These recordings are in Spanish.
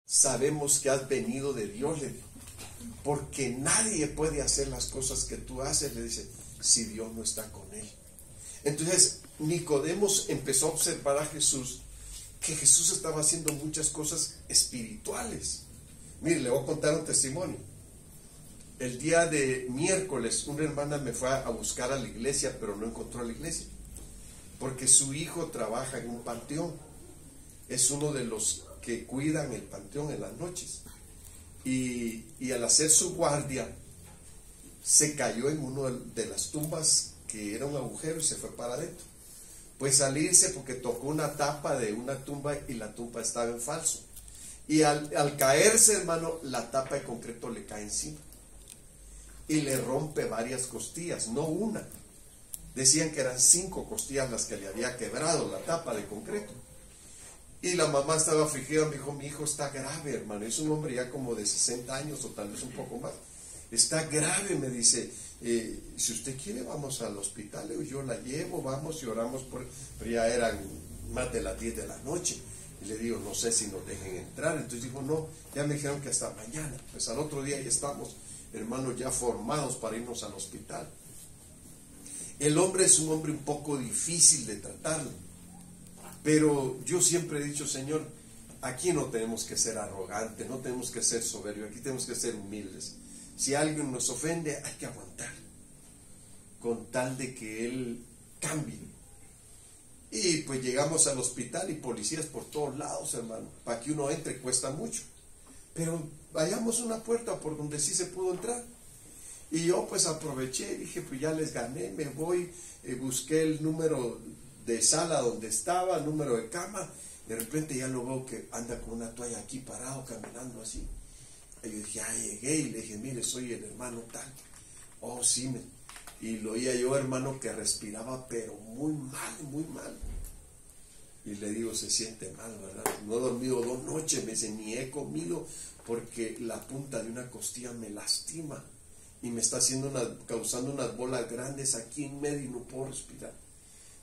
sabemos que has venido de Dios, le dijo, porque nadie puede hacer las cosas que tú haces, le dice, si Dios no está con él. Entonces Nicodemo empezó a observar a Jesús, que Jesús estaba haciendo muchas cosas espirituales. Mire, le voy a contar un testimonio. El día de miércoles una hermana me fue a buscar a la iglesia, pero no encontró a la iglesia, porque su hijo trabaja en un panteón. Es uno de los que cuidan el panteón en las noches. Y al hacer su guardia, se cayó en una de las tumbas, que era un agujero, y se fue para adentro. Pues salirse porque tocó una tapa de una tumba y la tumba estaba en falso. Y al caerse, hermano, la tapa de concreto le cae encima y le rompe varias costillas, no una. Decían que eran 5 costillas las que le había quebrado la tapa de concreto. Y la mamá estaba afligida, me dijo, mi hijo está grave, hermano. Es un hombre ya como de 60 años o tal vez un poco más. Está grave, me dice. Si usted quiere, vamos al hospital. Yo la llevo, vamos y oramos por él. Pero ya eran más de las 10 de la noche. Y le digo, no sé si nos dejen entrar. Entonces dijo, no, ya me dijeron que hasta mañana. Pues al otro día ya estamos, hermanos, ya formados para irnos al hospital. El hombre es un hombre un poco difícil de tratarlo. Pero yo siempre he dicho, Señor, aquí no tenemos que ser arrogantes, no tenemos que ser soberbios, aquí tenemos que ser humildes. Si alguien nos ofende, hay que aguantar, con tal de que él cambie. Y pues llegamos al hospital y policías por todos lados, hermano. Para que uno entre cuesta mucho. Pero hallamos una puerta por donde sí se pudo entrar. Y yo pues aproveché y dije, pues ya les gané, me voy, busqué el número de sala donde estaba, número de cama. De repente ya lo veo que anda con una toalla aquí parado, caminando así. Y yo dije, ya llegué, y le dije, mire, soy el hermano tal. Oh, sí, y lo oía yo, hermano, que respiraba, pero muy mal, muy mal. Y le digo, se siente mal, ¿verdad? No he dormido 2 noches, me dice, ni he comido, porque la punta de una costilla me lastima y me está causando unas bolas grandes aquí en medio y no puedo respirar.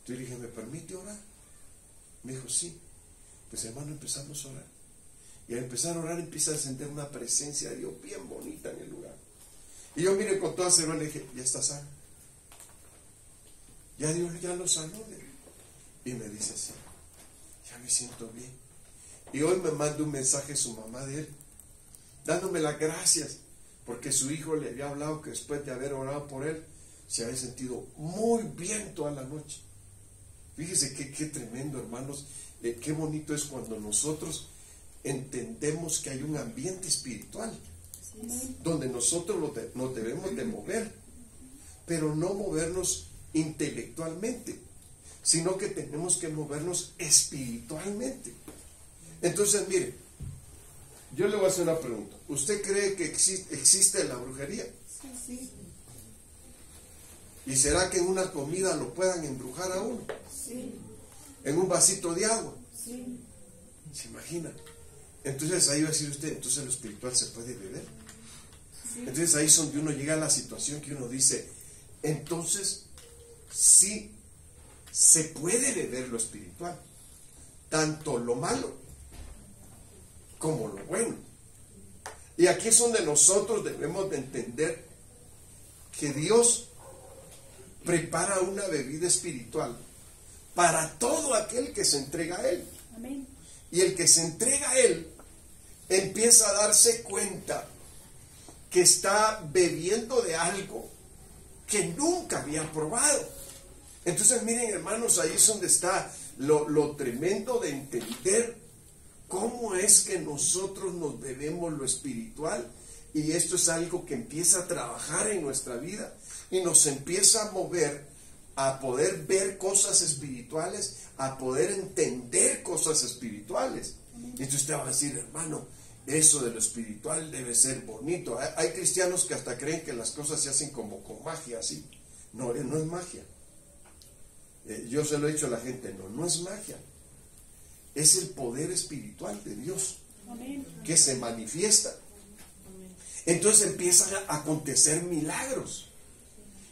Entonces le dije, ¿me permite orar? Me dijo, sí. Pues hermano, empezamos a orar. Y al empezar a orar empieza a sentir una presencia de Dios bien bonita en el lugar. Y yo, mire, con toda seguridad le dije, ya está sano. Ya Dios ya lo sanó. Y me dice, sí, ya me siento bien. Y hoy me manda un mensaje su mamá de él, dándome las gracias, porque su hijo le había hablado que después de haber orado por él, se había sentido muy bien toda la noche. Fíjese qué tremendo, hermanos, qué bonito es cuando nosotros entendemos que hay un ambiente espiritual, donde nosotros nos debemos de mover, pero no movernos intelectualmente, sino que tenemos que movernos espiritualmente. Entonces, mire, yo le voy a hacer una pregunta. ¿Usted cree que existe la brujería? Sí. ¿Y será que en una comida lo puedan embrujar a uno? Sí. ¿En un vasito de agua? Sí. ¿Se imagina? Entonces ahí va a decir usted, entonces lo espiritual se puede beber. Sí. Entonces ahí es donde uno llega a la situación que uno dice, entonces sí se puede beber lo espiritual, tanto lo malo como lo bueno. Y aquí es donde nosotros debemos de entender que Dios prepara una bebida espiritual para todo aquel que se entrega a Él. Amén. Y el que se entrega a Él empieza a darse cuenta que está bebiendo de algo que nunca había probado. Entonces miren, hermanos, ahí es donde está lo tremendo de entender cómo es que nosotros nos bebemos lo espiritual. Y esto es algo que empieza a trabajar en nuestra vida y nos empieza a mover a poder ver cosas espirituales, a poder entender cosas espirituales. Y entonces usted va a decir, hermano, eso de lo espiritual debe ser bonito. Hay cristianos que hasta creen que las cosas se hacen como con magia, así. No, no es magia. Yo se lo he dicho a la gente, no es magia. Es el poder espiritual de Dios. Amén. Que se manifiesta. Entonces empiezan a acontecer milagros.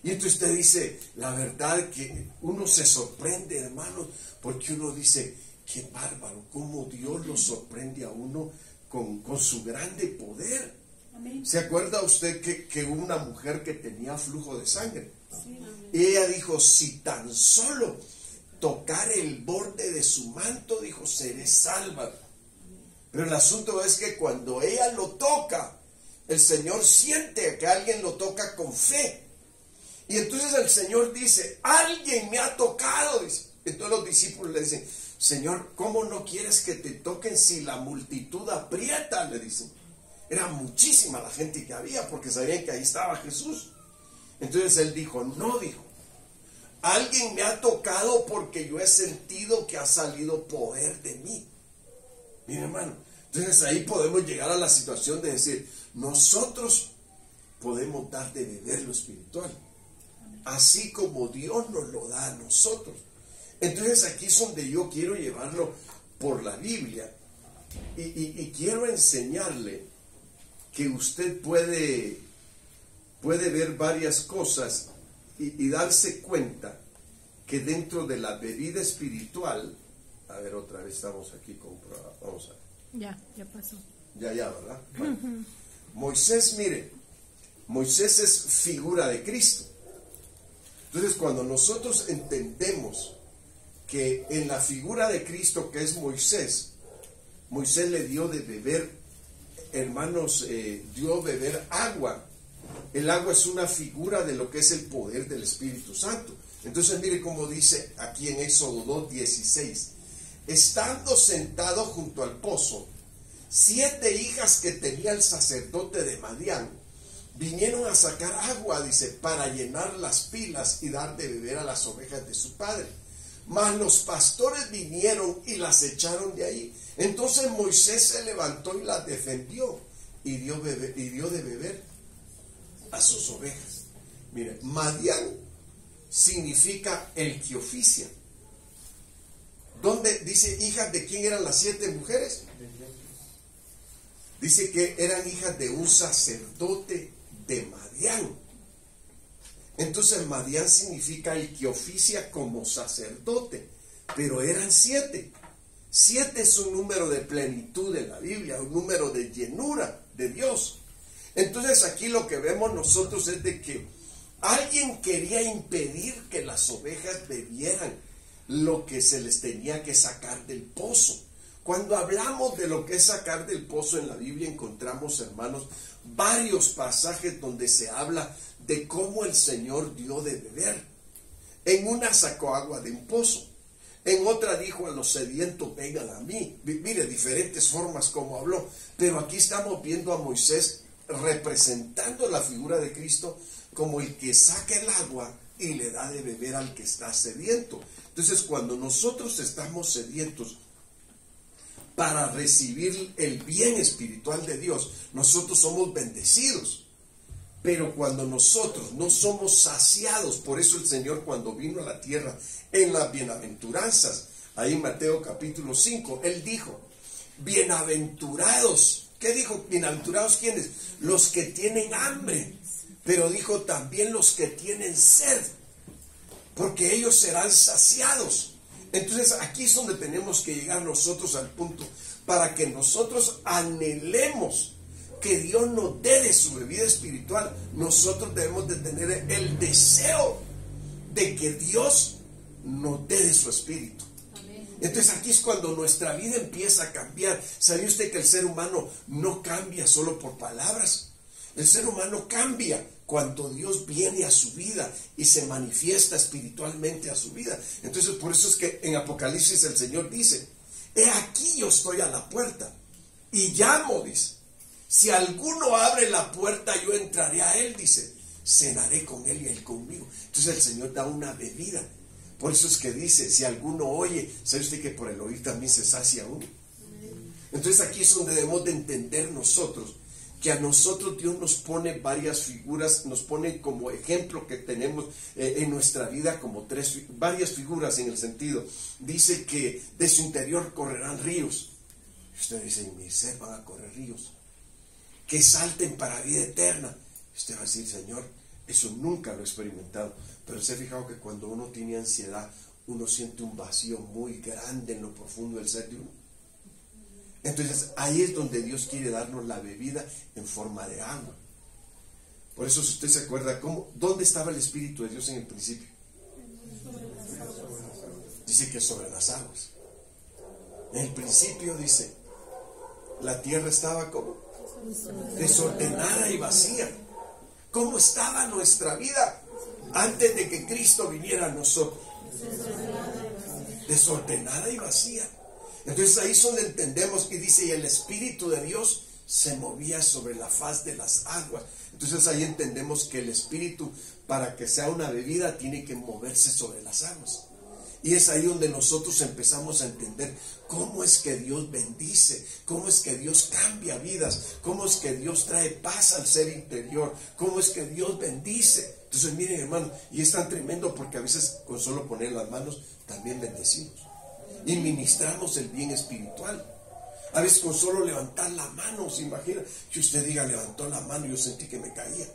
Y entonces usted dice, la verdad que uno se sorprende, hermanos, porque uno dice, qué bárbaro, cómo Dios lo sorprende a uno con su grande poder. Amén. ¿Se acuerda usted que hubo una mujer que tenía flujo de sangre? Sí, amén. Y ella dijo, si tan solo tocar el borde de su manto, dijo, seré salva. Pero el asunto es que cuando ella lo toca, el Señor siente que alguien lo toca con fe. Y entonces el Señor dice, alguien me ha tocado, dice. Entonces los discípulos le dicen, Señor, ¿cómo no quieres que te toquen si la multitud aprieta? Le dicen. Era muchísima la gente que había porque sabían que ahí estaba Jesús. Entonces él dijo, no, dijo, alguien me ha tocado porque yo he sentido que ha salido poder de mí. Mira, hermano, entonces ahí podemos llegar a la situación de decir, nosotros podemos dar de beber lo espiritual, así como Dios nos lo da a nosotros. Entonces aquí es donde yo quiero llevarlo por la Biblia y quiero enseñarle que usted puede ver varias cosas y darse cuenta que dentro de la bebida espiritual, a ver, otra vez estamos aquí comprobados, vamos a ver. Ya pasó. Ya, ¿verdad? Bueno. Moisés, mire, Moisés es figura de Cristo. Entonces, cuando nosotros entendemos que en la figura de Cristo que es Moisés, Moisés le dio de beber, hermanos, dio beber agua. El agua es una figura de lo que es el poder del Espíritu Santo. Entonces mire cómo dice aquí en Éxodo 2:16. Estando sentado junto al pozo, 7 hijas que tenía el sacerdote de Madián vinieron a sacar agua, dice, para llenar las pilas y dar de beber a las ovejas de su padre. Mas los pastores vinieron y las echaron de ahí. Entonces Moisés se levantó y las defendió y dio de beber a sus ovejas. Mire, Madián significa el que oficia. ¿Dónde dice hijas de quién eran las 7 mujeres? Dice que eran hijas de un sacerdote de Madián. Entonces Madián significa el que oficia como sacerdote, pero eran 7. 7 es un número de plenitud en la Biblia, un número de llenura de Dios. Entonces aquí lo que vemos nosotros es de que alguien quería impedir que las ovejas bebieran lo que se les tenía que sacar del pozo. Cuando hablamos de lo que es sacar del pozo en la Biblia, encontramos, hermanos, varios pasajes donde se habla de cómo el Señor dio de beber. En una sacó agua de un pozo, en otra dijo a los sedientos, vengan a mí. Mire, diferentes formas como habló, pero aquí estamos viendo a Moisés representando la figura de Cristo como el que saca el agua y le da de beber al que está sediento. Entonces, cuando nosotros estamos sedientos para recibir el bien espiritual de Dios, nosotros somos bendecidos. Pero cuando nosotros no somos saciados, por eso el Señor cuando vino a la tierra en las bienaventuranzas, ahí en Mateo capítulo 5, Él dijo, bienaventurados. ¿Qué dijo? Bienaventurados ¿quiénes? Los que tienen hambre, pero dijo también los que tienen sed, porque ellos serán saciados. Entonces aquí es donde tenemos que llegar nosotros al punto, para que nosotros anhelemos que Dios nos dé de su bebida espiritual. Nosotros debemos de tener el deseo de que Dios nos dé de su espíritu. Entonces aquí es cuando nuestra vida empieza a cambiar. ¿Sabía usted que el ser humano no cambia solo por palabras? El ser humano cambia cuando Dios viene a su vida y se manifiesta espiritualmente a su vida. Entonces por eso es que en Apocalipsis el Señor dice, he aquí yo estoy a la puerta y llamo, dice. Si alguno abre la puerta, yo entraré a él, dice. Cenaré con él y él conmigo. Entonces el Señor da una bebida. Por eso es que dice, si alguno oye, ¿sabe usted que por el oír también se sacia uno? Entonces aquí es donde debemos de entender nosotros, que a nosotros Dios nos pone varias figuras, nos pone como ejemplo que tenemos en nuestra vida como varias figuras en el sentido. Dice que de su interior correrán ríos. Y usted dice, en mi ser van a correr ríos. Que salten para vida eterna. Y usted va a decir, Señor, eso nunca lo he experimentado. Pero se ha fijado que cuando uno tiene ansiedad, uno siente un vacío muy grande en lo profundo del ser de uno. Entonces ahí es donde Dios quiere darnos la bebida en forma de agua. Por eso, si usted se acuerda, ¿dónde estaba el Espíritu de Dios en el principio? Dice que sobre las aguas. En el principio dice, la tierra estaba como desordenada y vacía. ¿Cómo estaba nuestra vida antes de que Cristo viniera a nosotros? Desordenada y vacía. Entonces ahí es donde entendemos que dice, y el Espíritu de Dios se movía sobre la faz de las aguas. Entonces ahí entendemos que el Espíritu, para que sea una bebida, tiene que moverse sobre las aguas. Y es ahí donde nosotros empezamos a entender cómo es que Dios bendice, cómo es que Dios cambia vidas, cómo es que Dios trae paz al ser interior, cómo es que Dios bendice. Entonces miren, hermanos, y es tan tremendo porque a veces con solo poner las manos también bendecimos y ministramos el bien espiritual. A veces con solo levantar la mano, se imagina que usted diga, levantó la mano y yo sentí que me caía.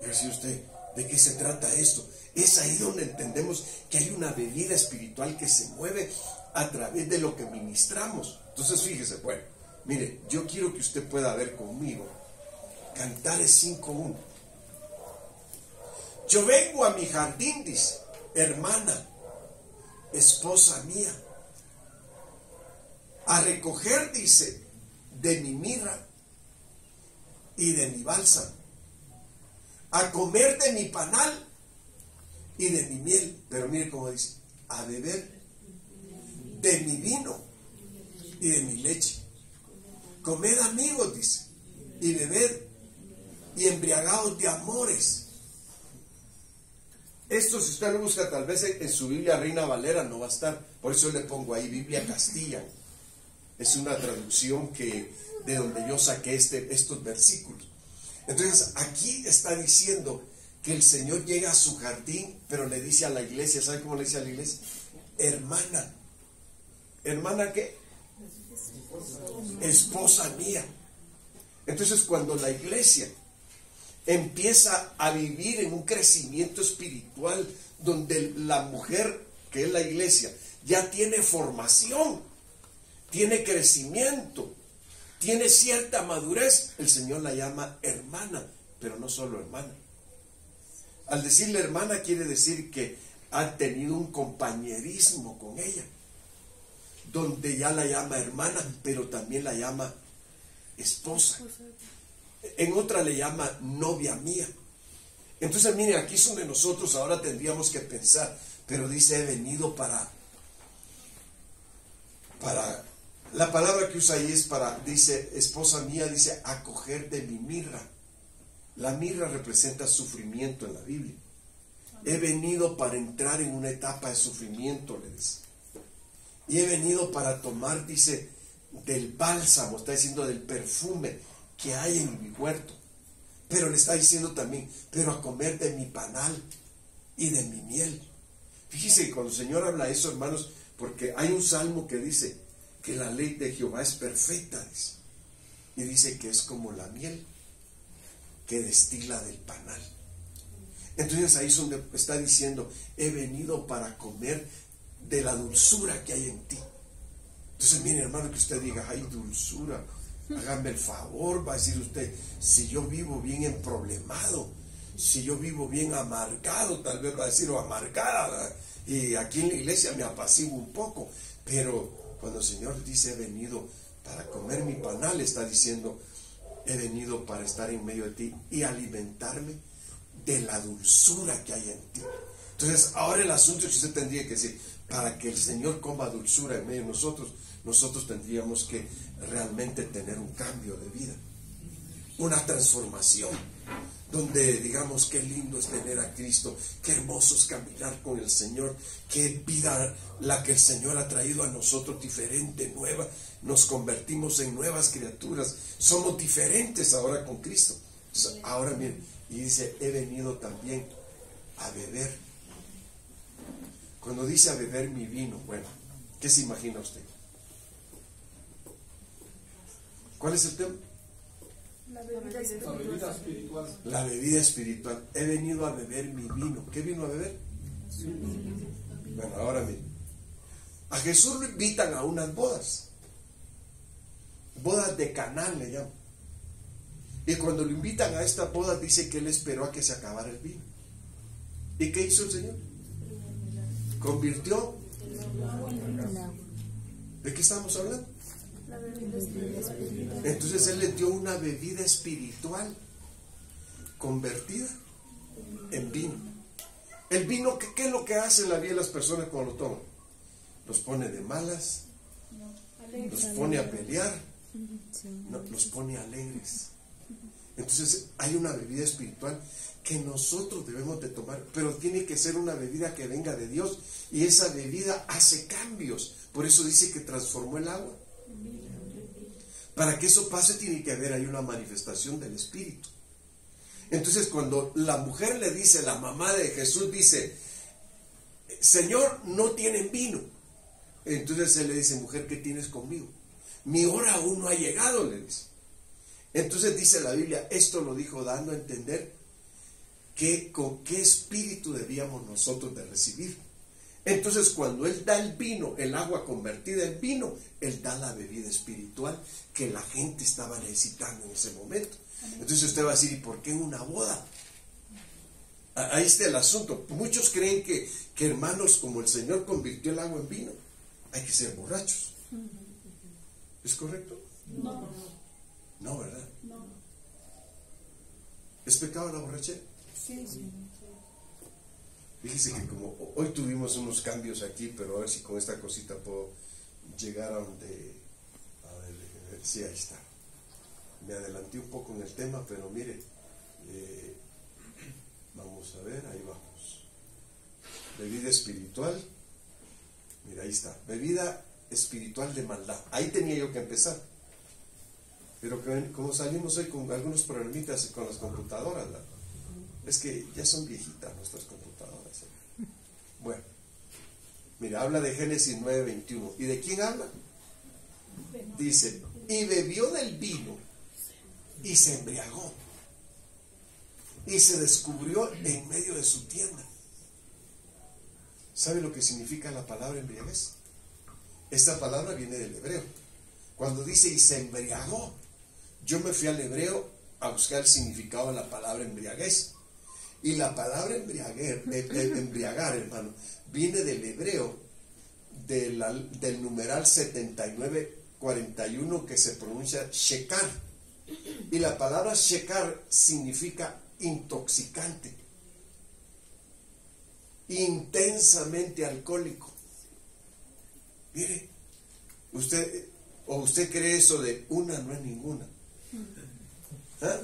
Y decía usted, ¿de qué se trata esto? Es ahí donde entendemos que hay una bebida espiritual que se mueve a través de lo que ministramos. Entonces fíjese, bueno, mire, yo quiero que usted pueda ver conmigo Cantares 5:1. Yo vengo a mi jardín, dice, hermana, esposa mía, a recoger, dice, de mi mirra y de mi bálsamo, a comer de mi panal y de mi miel. Pero mire cómo dice, a beber de mi vino y de mi leche. Comed, amigos, dice, y bebed y embriagados de amores. Esto, si usted lo busca tal vez en su Biblia Reina Valera, no va a estar. Por eso le pongo ahí Biblia Castilla. Es una traducción de donde yo saqué estos versículos. Entonces aquí está diciendo que el Señor llega a su jardín, pero le dice a la iglesia, ¿sabe cómo le dice a la iglesia? Hermana. ¿Hermana qué? Esposa mía. Entonces cuando la iglesia empieza a vivir en un crecimiento espiritual, donde la mujer, que es la iglesia, ya tiene formación, tiene crecimiento, tiene cierta madurez, el Señor la llama hermana, pero no solo hermana. Al decirle hermana quiere decir que ha tenido un compañerismo con ella, donde ya la llama hermana, pero también la llama esposa. En otra le llama novia mía. Entonces miren, aquí es donde nosotros ahora tendríamos que pensar, pero dice, he venido para la palabra que usa ahí es para, dice, esposa mía, dice, acoger de mi mirra. La mirra representa sufrimiento en la Biblia. He venido para entrar en una etapa de sufrimiento, le dice. Y he venido para tomar, dice, del bálsamo, está diciendo del perfume que hay en mi huerto. Pero le está diciendo también, pero a comer de mi panal y de mi miel. Fíjese que cuando el Señor habla eso, hermanos, porque hay un salmo que dice que la ley de Jehová es perfecta, dice, y dice que es como la miel que destila del panal. Entonces ahí es donde está diciendo, he venido para comer de la dulzura que hay en ti. Entonces mire, hermano, que usted diga, ay, dulzura, hágame el favor, va a decir usted, si yo vivo bien emproblemado, si yo vivo bien amargado, tal vez va a decir, o amargada, ¿verdad? Y aquí en la iglesia me apaciguo un poco, pero cuando el Señor dice, he venido para comer mi panal, está diciendo, he venido para estar en medio de ti y alimentarme de la dulzura que hay en ti. Entonces, ahora el asunto es que usted tendría que decir, para que el Señor coma dulzura en medio de nosotros tendríamos que realmente tener un cambio de vida, una transformación, donde digamos, qué lindo es tener a Cristo, qué hermoso es caminar con el Señor, qué vida la que el Señor ha traído a nosotros, diferente, nueva. Nos convertimos en nuevas criaturas, somos diferentes ahora con Cristo. Entonces, ahora miren, y dice, he venido también a beber. Cuando dice a beber mi vino, bueno, ¿qué se imagina usted? ¿Cuál es el tema? La bebida espiritual. La bebida espiritual. He venido a beber mi vino. ¿Qué vino a beber? Bueno, ahora miren. A Jesús lo invitan a unas bodas. Bodas de Canaán le llaman. Y cuando lo invitan a esta boda, dice que él esperó a que se acabara el vino. ¿Y qué hizo el Señor? Convirtió. ¿De qué estamos hablando? Entonces él le dio una bebida espiritual convertida en vino. El vino, ¿qué es lo que hace en la vida de las personas cuando lo toman? Los pone de malas, los pone a pelear, los pone alegres. Entonces hay una bebida espiritual que nosotros debemos de tomar, pero tiene que ser una bebida que venga de Dios, y esa bebida hace cambios. Por eso dice que transformó el agua. Para que eso pase tiene que haber ahí una manifestación del Espíritu. Entonces cuando la mujer le dice, la mamá de Jesús dice, Señor, no tienen vino. Entonces él le dice, mujer, ¿qué tienes conmigo? Mi hora aún no ha llegado, le dice. Entonces dice la Biblia, esto lo dijo dando a entender que con qué espíritu debíamos nosotros de recibir. Entonces cuando él da el vino, el agua convertida en vino, él da la bebida espiritual que la gente estaba necesitando en ese momento. Entonces usted va a decir, ¿y por qué en una boda? Ahí está el asunto. Muchos creen que hermanos, como el Señor convirtió el agua en vino, hay que ser borrachos. ¿Es correcto? No. No, ¿verdad? No. ¿Es pecado la borrachera? Sí. Fíjese que como hoy tuvimos unos cambios aquí, pero a ver si con esta cosita puedo llegar a donde... A ver, sí, ahí está. Me adelanté un poco en el tema, pero mire, vamos a ver, ahí vamos. Bebida espiritual, mira, ahí está. Bebida espiritual de maldad. Ahí tenía yo que empezar. Pero como salimos hoy con algunos problemitas con las computadoras, ¿verdad? Es que ya son viejitas nuestras computadoras, ¿eh? Bueno, mira, habla de Génesis 9:21. ¿Y de quién habla? Dice, y bebió del vino y se embriagó y se descubrió en medio de su tienda. ¿Sabe lo que significa la palabra embriaguez? Esta palabra viene del hebreo. Cuando dice y se embriagó, yo me fui al hebreo a buscar el significado de la palabra embriaguez. Y la palabra embriagar, hermano, viene del hebreo del numeral 7941 que se pronuncia shekar. Y la palabra shekar significa intoxicante, intensamente alcohólico. Mire, usted cree eso de una no es ninguna. ¿Ah?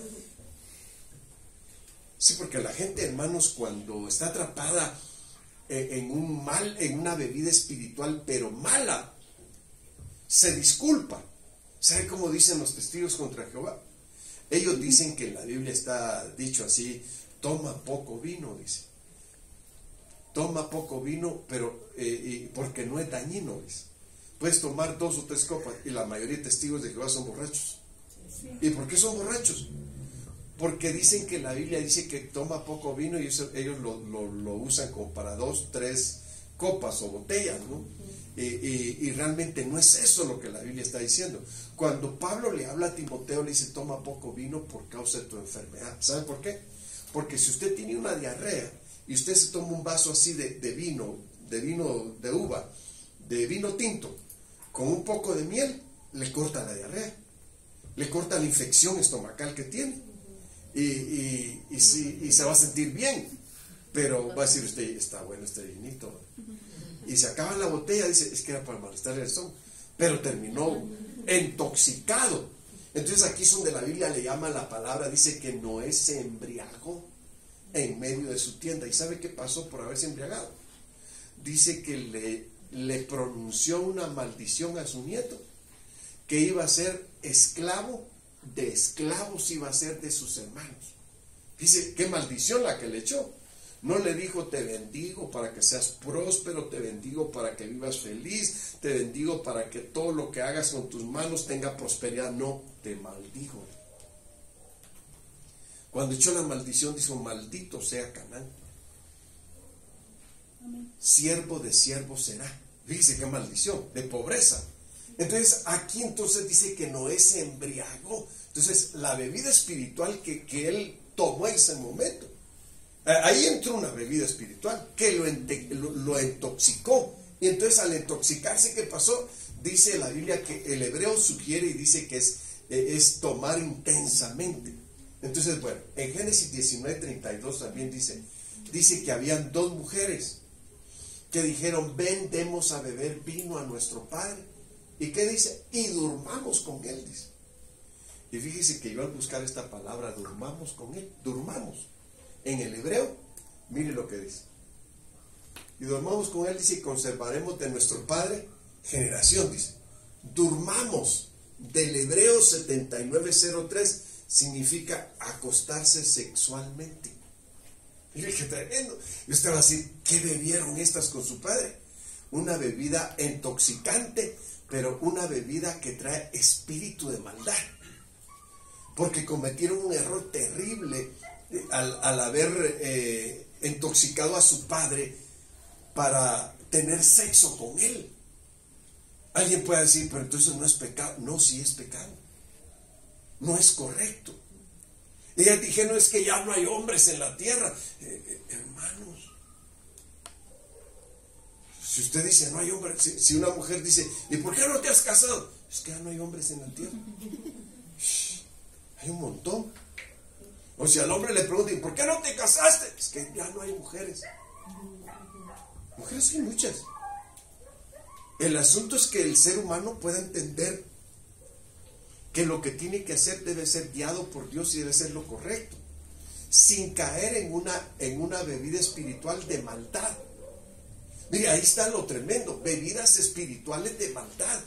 Sí, porque la gente, hermanos, cuando está atrapada en una bebida espiritual, pero mala, se disculpa. ¿Sabe cómo dicen los testigos contra Jehová? Ellos dicen que en la Biblia está dicho así, toma poco vino, dice. Toma poco vino, pero porque no es dañino, dice. Puedes tomar 2 o 3 copas, y la mayoría de testigos de Jehová son borrachos. Sí. ¿Y por qué son borrachos? Porque dicen que la Biblia dice que toma poco vino y ellos lo usan como para 2, 3 copas o botellas, ¿no? Y realmente no es eso lo que la Biblia está diciendo. Cuando Pablo le habla a Timoteo, le dice toma poco vino por causa de tu enfermedad. ¿Sabe por qué? Porque si usted tiene una diarrea y usted se toma un vaso así de vino de uva, de vino tinto, con un poco de miel, le corta la diarrea, le corta la infección estomacal que tiene. Y se va a sentir bien, pero va a decir usted, está bueno este vinito, y se acaba la botella, dice, es que era para malestar el estómago, pero terminó intoxicado. Entonces aquí es donde la Biblia le llama la palabra, dice que Noé se embriagó en medio de su tienda. ¿Y sabe qué pasó por haberse embriagado? Dice que le pronunció una maldición a su nieto, que iba a ser esclavo de esclavos, iba a ser de sus hermanos. Dice, qué maldición la que le echó. No le dijo, te bendigo para que seas próspero, te bendigo para que vivas feliz, te bendigo para que todo lo que hagas con tus manos tenga prosperidad. No, te maldigo. Cuando echó la maldición, dijo, maldito sea Canaán. Amén. Siervo de siervo será. Fíjese qué maldición, de pobreza. Entonces aquí entonces dice que Noé se embriagó. Entonces la bebida espiritual que él tomó en ese momento, ahí entró una bebida espiritual que lo intoxicó. Y entonces al intoxicarse, ¿qué pasó? Dice la Biblia que el hebreo sugiere y dice que es tomar intensamente. Entonces, bueno, en Génesis 19:32 también dice que habían dos mujeres que dijeron: ven, demos a beber vino a nuestro padre. ¿Y qué dice? Y durmamos con él, dice. Y fíjese que yo al buscar esta palabra, durmamos con él, durmamos, en el hebreo, mire lo que dice. Y durmamos con él, dice, y conservaremos de nuestro padre generación, dice. Durmamos, del hebreo 7903, significa acostarse sexualmente. Mire qué tremendo. Y usted va a decir: ¿qué bebieron estas con su padre? Una bebida intoxicante, pero una bebida que trae espíritu de maldad, porque cometieron un error terrible al haber intoxicado a su padre para tener sexo con él. Alguien puede decir: pero entonces no es pecado. No, sí es pecado, no es correcto. Ellas dijeron: es que ya no hay hombres en la tierra. Hermanos, si usted dice no hay hombres, si una mujer dice: ¿y por qué no te has casado? Es que ya no hay hombres en la tierra. Hay un montón. O si al hombre le preguntan: ¿por qué no te casaste? Es que ya no hay mujeres. Mujeres hay muchas. El asunto es que el ser humano pueda entender que lo que tiene que hacer debe ser guiado por Dios y debe ser lo correcto, sin caer en una bebida espiritual de maldad. Mire, ahí está lo tremendo: bebidas espirituales de maldad.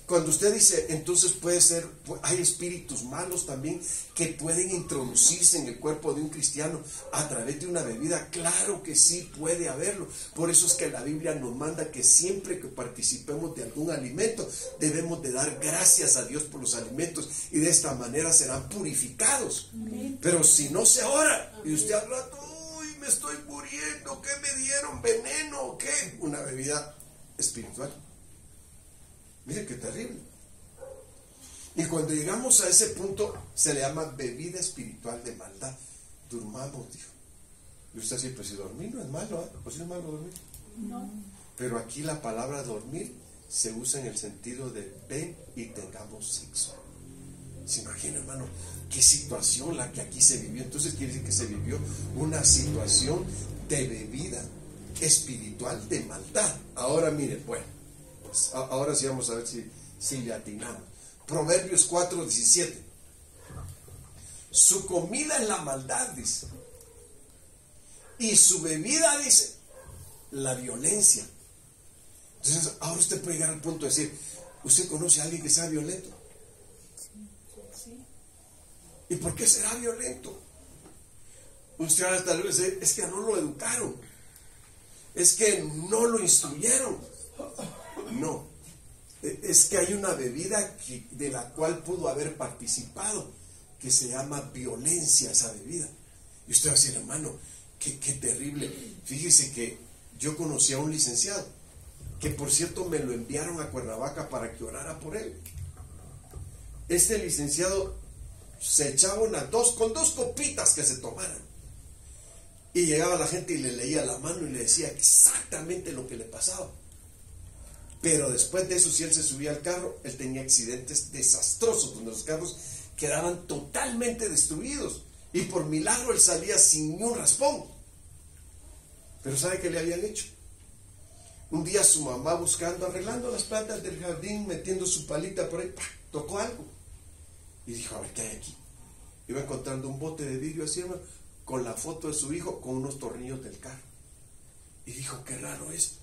Cuando usted dice, entonces puede ser, hay espíritus malos también que pueden introducirse en el cuerpo de un cristiano a través de una bebida. Claro que sí puede haberlo. Por eso es que la Biblia nos manda que siempre que participemos de algún alimento debemos de dar gracias a Dios por los alimentos, y de esta manera serán purificados. Amén. Pero si no se ora, y usted al rato: uy, me estoy muriendo, ¿qué me dieron? ¿Veneno o qué? Una bebida espiritual. Mire qué terrible. Y cuando llegamos a ese punto, se le llama bebida espiritual de maldad. Durmamos, dijo. Y usted dice: pues si dormir no es malo, ¿eh? ¿O si es malo dormir? No. Pero aquí la palabra dormir se usa en el sentido de ven y tengamos sexo. ¿Se imagina, hermano, qué situación la que aquí se vivió? Entonces quiere decir que se vivió una situación de bebida espiritual de maldad. Ahora mire, bueno, ahora sí vamos a ver si le atinamos. Proverbios 4:17. Su comida es la maldad, dice, y su bebida, dice, la violencia. Entonces ahora usted puede llegar al punto de decir: ¿usted conoce a alguien que sea violento? Sí. ¿Y por qué será violento? Usted ahora tal vez dice: es que no lo educaron, es que no lo instruyeron. No, es que hay una bebida de la cual pudo haber participado, que se llama violencia, esa bebida. Y usted va a decir: hermano, qué terrible. Fíjese que yo conocí a un licenciado, que por cierto me lo enviaron a Cuernavaca para que orara por él. Este licenciado se echaba con dos copitas que se tomaran, y llegaba la gente y le leía la mano y le decía exactamente lo que le pasaba. Pero después de eso, si él se subía al carro, él tenía accidentes desastrosos donde los carros quedaban totalmente destruidos, y por milagro él salía sin ni un raspón. Pero ¿sabe qué le habían hecho? Un día su mamá, arreglando las plantas del jardín, metiendo su palita por ahí, ¡pah!, tocó algo y dijo: a ver, ¿qué hay aquí? Iba encontrando un bote de vidrio así, hermano, con la foto de su hijo, con unos tornillos del carro, y dijo: qué raro esto.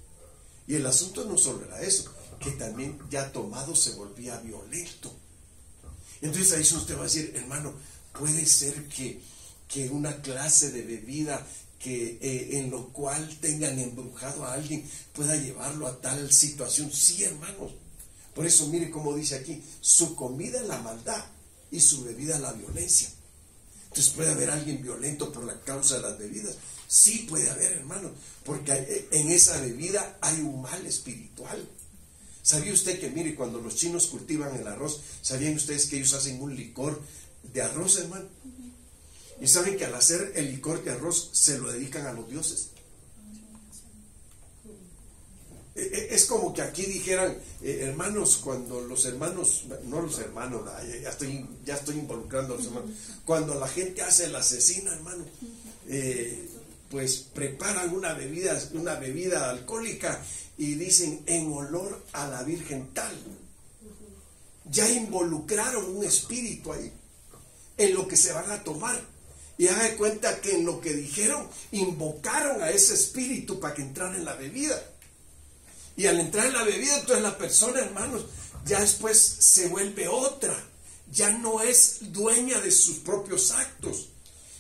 Y el asunto no solo era eso, que también ya tomado se volvía violento. Entonces ahí usted va a decir: hermano, puede ser que una clase de bebida en lo cual tengan embrujado a alguien pueda llevarlo a tal situación. Sí, hermanos. Por eso mire cómo dice aquí: su comida es la maldad y su bebida la violencia. Entonces, ¿puede haber alguien violento por la causa de las bebidas? Sí puede haber, hermano, porque en esa bebida hay un mal espiritual. ¿Sabía usted que, mire, cuando los chinos cultivan el arroz, ¿sabían ustedes que ellos hacen un licor de arroz, hermano? Y saben que al hacer el licor de arroz se lo dedican a los dioses. Es como que aquí dijeran, hermanos, cuando los hermanos, no los hermanos, ya estoy involucrando a los hermanos, cuando la gente hace la asesina, hermano, pues preparan una bebida alcohólica y dicen en olor a la Virgen tal. Ya involucraron un espíritu ahí en lo que se van a tomar. Y haga de cuenta que en lo que dijeron, invocaron a ese espíritu para que entrara en la bebida. Y al entrar en la bebida, entonces la persona, hermanos, ya después se vuelve otra. Ya no es dueña de sus propios actos.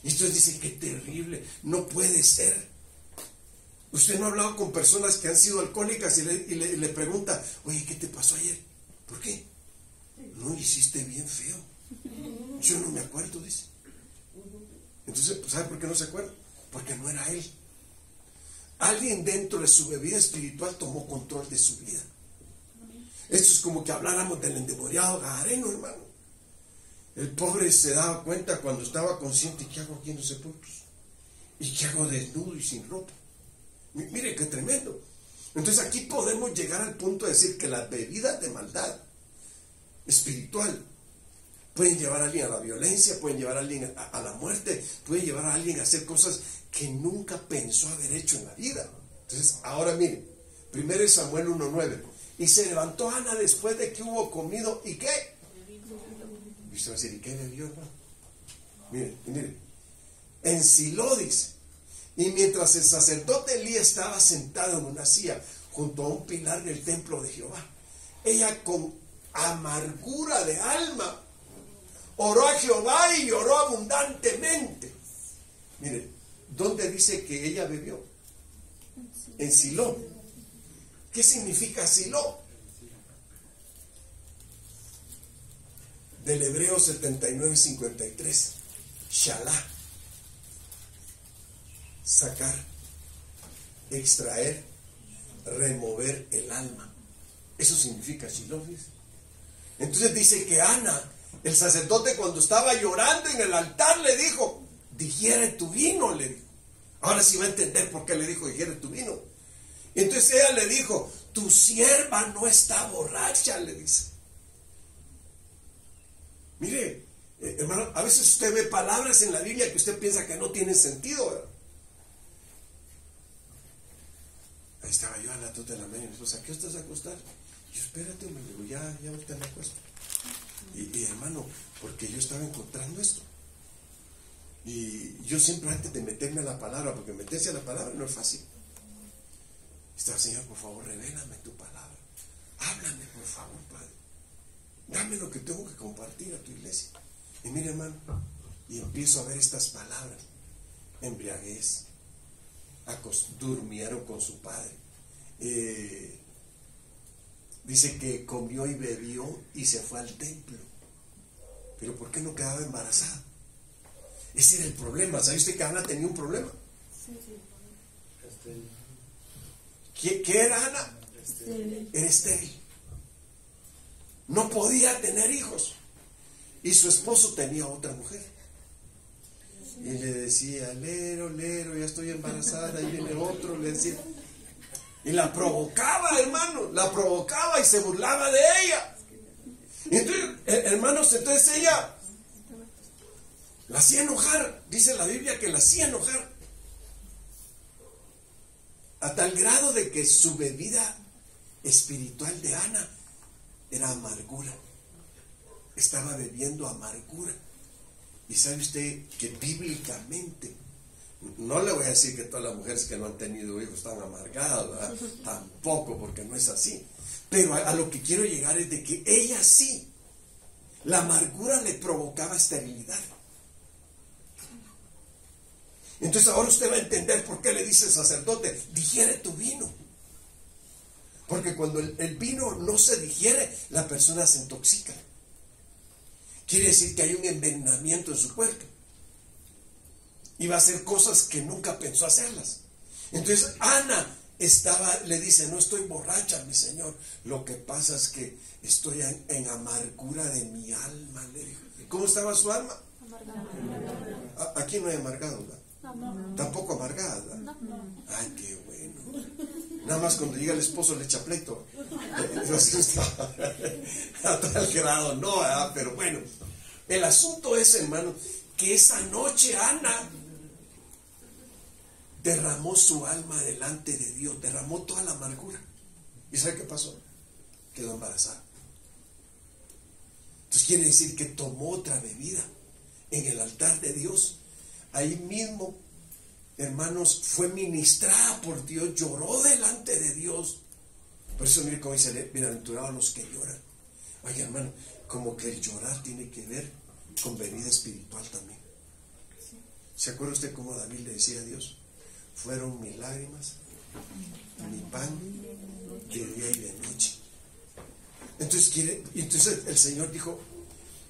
Y entonces dice, qué terrible, no puede ser. Usted no ha hablado con personas que han sido alcohólicas y le pregunta, oye, ¿qué te pasó ayer? ¿Por qué? No, hiciste bien feo. Yo no me acuerdo, dice. Entonces, ¿sabe por qué no se acuerda? Porque no era él. Alguien dentro de su bebida espiritual tomó control de su vida. Esto es como que habláramos del endemoniado gadareno, hermano. El pobre se daba cuenta cuando estaba consciente, ¿qué hago aquí en los sepulcros? ¿Y qué hago desnudo y sin ropa? Mire qué tremendo. Entonces aquí podemos llegar al punto de decir que las bebidas de maldad espiritual pueden llevar a alguien a la violencia, pueden llevar a alguien a la muerte, pueden llevar a alguien a hacer cosas que nunca pensó haber hecho en la vida. Entonces, ahora miren, 1 Samuel 1:9. Y se levantó Ana después de que hubo comido, ¿y qué? Y usted va a decir, ¿y qué bebió, hermano? Miren, en Silo dice, y mientras el sacerdote Elí estaba sentado en una silla junto a un pilar del templo de Jehová, ella con amargura de alma oró a Jehová y lloró abundantemente. Mire, ¿dónde dice que ella bebió? En Silo. ¿Qué significa Silo? Del hebreo 79:53. Shalá. Sacar, extraer, remover el alma. Eso significa Silo. Entonces dice que Ana, el sacerdote, cuando estaba llorando en el altar, le dijo, digiere tu vino, le dijo. Ahora sí va a entender por qué le dijo, digiere tu vino. Y entonces ella le dijo, tu sierva no está borracha, le dice. Mire, hermano, a veces usted ve palabras en la Biblia que usted piensa que no tienen sentido, ¿verdad? Ahí estaba yo a las 2 de la mañana, mi esposa, ¿a qué estás a acostar? Y yo, espérate, me digo, ya ahorita me acuesto. Y hermano, porque yo estaba encontrando esto. Y yo siempre antes de meterme a la palabra, porque meterse a la palabra no es fácil. Estaba, Señor, por favor, revélame tu palabra. Háblame, por favor, Padre. Dame lo que tengo que compartir a tu iglesia. Y mire, hermano, y empiezo a ver estas palabras. Embriaguez. Durmieron con su padre. Dice que comió y bebió y se fue al templo. Pero ¿por qué no quedaba embarazada? Ese era el problema. ¿Sabe usted que Ana tenía un problema? ¿Qué era Ana? Era estéril. No podía tener hijos. Y su esposo tenía otra mujer. Y le decía, lero, ya estoy embarazada. Y viene otro, le decía. Y la provocaba, hermano. La provocaba y se burlaba de ella. Y entonces, hermanos, entonces ella la hacía enojar. Dice la Biblia que la hacía enojar. A tal grado de que su bebida espiritual de Ana era amargura. Estaba bebiendo amargura. Y sabe usted que bíblicamente, no le voy a decir que todas las mujeres que no han tenido hijos están amargadas, ¿verdad? Tampoco, porque no es así. Pero a lo que quiero llegar es de que ella sí, la amargura le provocaba esterilidad. Entonces ahora usted va a entender por qué le dice el sacerdote, digiere tu vino. Porque cuando el vino no se digiere, la persona se intoxica. Quiere decir que hay un envenenamiento en su cuerpo. Y va a hacer cosas que nunca pensó hacerlas. Entonces Ana le dice, no estoy borracha, mi Señor, lo que pasa es que estoy en amargura de mi alma, le dijo. ¿Cómo estaba su alma? Aquí no hay amargado, ¿verdad? No. Tampoco amargada, ¿verdad? No. Ay, qué bueno. Nada más cuando llega el esposo le echa pleito. A tal grado, no, ¿verdad? Pero bueno, el asunto es, hermano, que esa noche Ana derramó su alma delante de Dios, derramó toda la amargura. ¿Y sabe qué pasó? Quedó embarazada. Entonces quiere decir que tomó otra bebida en el altar de Dios. Ahí mismo, hermanos, fue ministrada por Dios, lloró delante de Dios. Por eso mire cómo dice, bienaventurados los que lloran. Oye, hermano, como que el llorar tiene que ver con bebida espiritual también. ¿Se acuerda usted cómo David le decía a Dios? Fueron mis lágrimas, mi pan de día y de noche. Entonces el Señor dijo,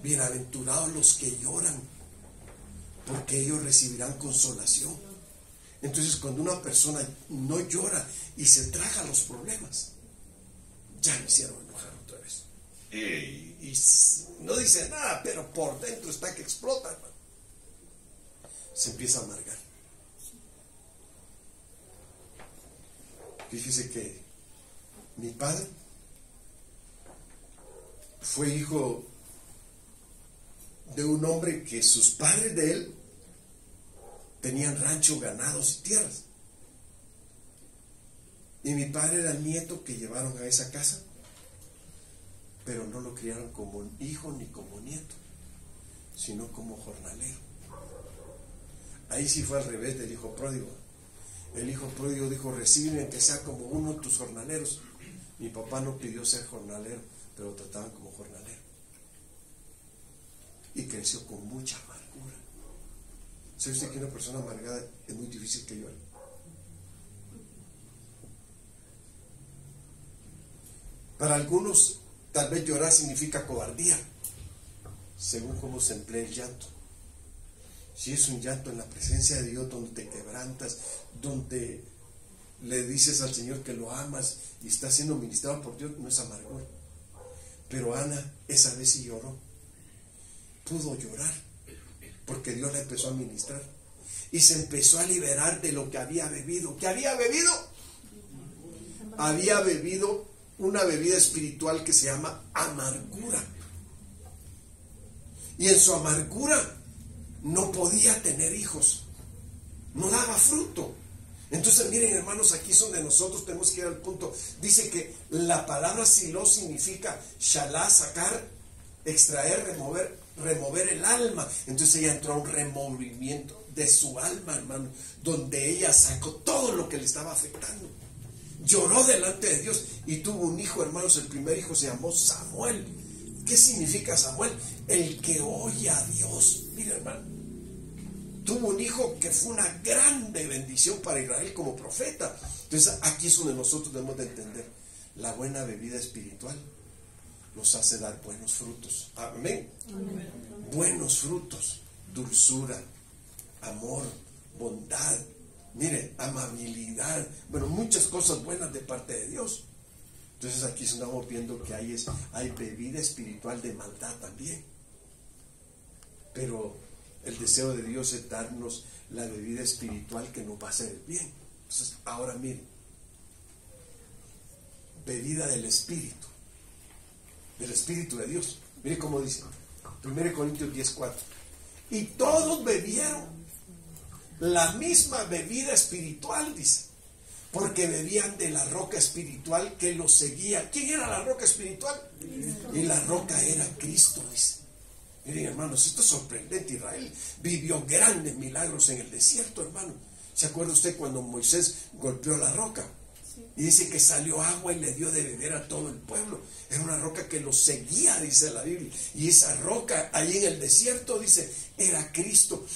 bienaventurados los que lloran, porque ellos recibirán consolación. Entonces cuando una persona no llora y se traga los problemas, ya me hicieron enojar otra vez. Y no dice nada, pero por dentro está que explota, hermano. Se empieza a amargar. Fíjese que mi padre fue hijo de un hombre que sus padres de él tenían rancho, ganados y tierras. Y mi padre era el nieto que llevaron a esa casa, pero no lo criaron como hijo ni como nieto, sino como jornalero. Ahí sí fue al revés del hijo pródigo. El hijo pródigo dijo, recíbeme que sea como uno de tus jornaleros. Mi papá no pidió ser jornalero, pero lo trataban como jornalero. Y creció con mucha amargura. ¿Sabe usted que una persona amargada es muy difícil que llore? Para algunos, tal vez llorar significa cobardía, según cómo se emplea el llanto. Si es un llanto en la presencia de Dios, donde te quebrantas, donde le dices al Señor que lo amas y estás siendo ministrado por Dios, no es amargura. Pero Ana esa vez sí lloró, pudo llorar, porque Dios la empezó a ministrar y se empezó a liberar de lo que había bebido. ¿Qué había bebido? Había bebido una bebida espiritual que se llama amargura, y en su amargura no podía tener hijos, no daba fruto. Entonces miren, hermanos, aquí es donde nosotros tenemos que ir al punto. Dice que la palabra siló significa shalá, sacar, extraer, remover el alma. Entonces ella entró a un removimiento de su alma, hermano, donde ella sacó todo lo que le estaba afectando. Lloró delante de Dios y tuvo un hijo, hermanos. El primer hijo se llamó Samuel. ¿Qué significa Samuel? El que oye a Dios. Mira, hermano, tuvo un hijo que fue una grande bendición para Israel como profeta. Entonces aquí es donde nosotros debemos de entender, la buena bebida espiritual nos hace dar buenos frutos. Amén. Amén. Buenos frutos, dulzura, amor, bondad, mire, amabilidad, bueno, muchas cosas buenas de parte de Dios. Entonces aquí estamos viendo que hay bebida espiritual de maldad también. Pero el deseo de Dios es darnos la bebida espiritual que nos va a hacer el bien. Entonces, ahora miren, bebida del Espíritu de Dios. Mire cómo dice 1 Corintios 10:4. Y todos bebieron la misma bebida espiritual, dice, porque bebían de la roca espiritual que los seguía. ¿Quién era la roca espiritual? Cristo. Y la roca era Cristo, dice. Miren, hermanos, esto es sorprendente. Israel vivió grandes milagros en el desierto, hermano. ¿Se acuerda usted cuando Moisés golpeó la roca? Sí. Y dice que salió agua y le dio de beber a todo el pueblo. Era una roca que los seguía, dice la Biblia. Y esa roca ahí en el desierto, dice, era Cristo,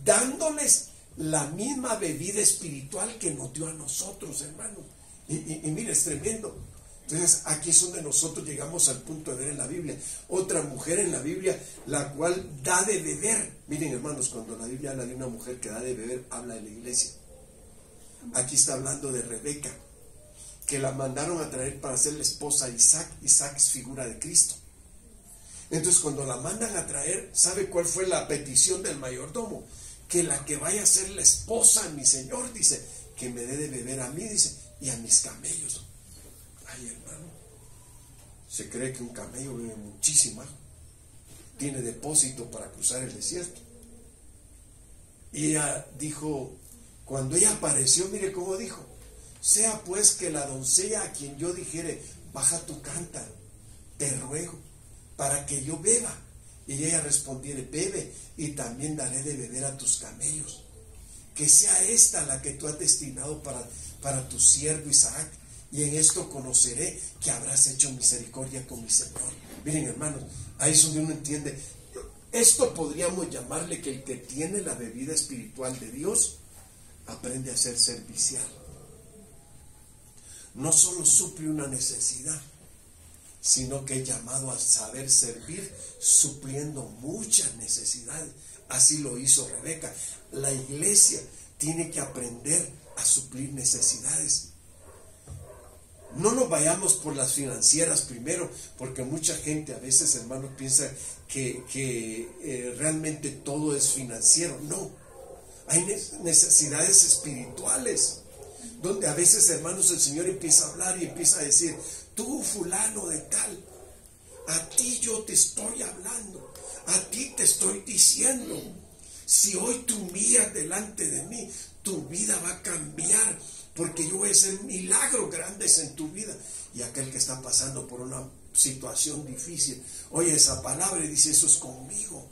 dándoles la misma bebida espiritual que nos dio a nosotros, hermano. Y mire, es tremendo. Entonces aquí es donde nosotros llegamos al punto de ver en la Biblia otra mujer en la Biblia, la cual da de beber. Miren, hermanos, cuando la Biblia habla de una mujer que da de beber, habla de la iglesia. Aquí está hablando de Rebeca. que la mandaron a traer para ser la esposa de Isaac. Isaac es figura de Cristo. Entonces cuando la mandan a traer, ¿sabe cuál fue la petición del mayordomo? Que la que vaya a ser la esposa de mi señor, dice, que me dé de beber a mí, dice, y a mis camellos. Ay, hermano, se cree que un camello bebe muchísima agua, tiene depósito para cruzar el desierto. Y ella dijo, cuando ella apareció, mire cómo dijo: sea pues que la doncella a quien yo dijere, baja tu cántaro, te ruego, para que yo beba. Y ella respondiere, bebe, y también daré de beber a tus camellos. Que sea esta la que tú has destinado para tu siervo Isaac, y en esto conoceré que habrás hecho misericordia con mi Señor. Miren, hermanos, ahí es donde uno entiende. Esto podríamos llamarle que el que tiene la bebida espiritual de Dios aprende a ser servicial. No solo suple una necesidad, sino que es llamado a saber servir, supliendo muchas necesidades. Así lo hizo Rebeca. La iglesia tiene que aprender a suplir necesidades. No nos vayamos por las financieras primero, porque mucha gente a veces, hermanos, piensa que realmente todo es financiero. No, hay necesidades espirituales, donde a veces, hermanos, el Señor empieza a hablar y empieza a decir: tú, fulano de tal, a ti yo te estoy hablando, a ti te estoy diciendo, si hoy tú miras delante de mí, tu vida va a cambiar, porque yo voy a hacer milagros grandes en tu vida. Y aquel que está pasando por una situación difícil oye esa palabra y dice: eso es conmigo,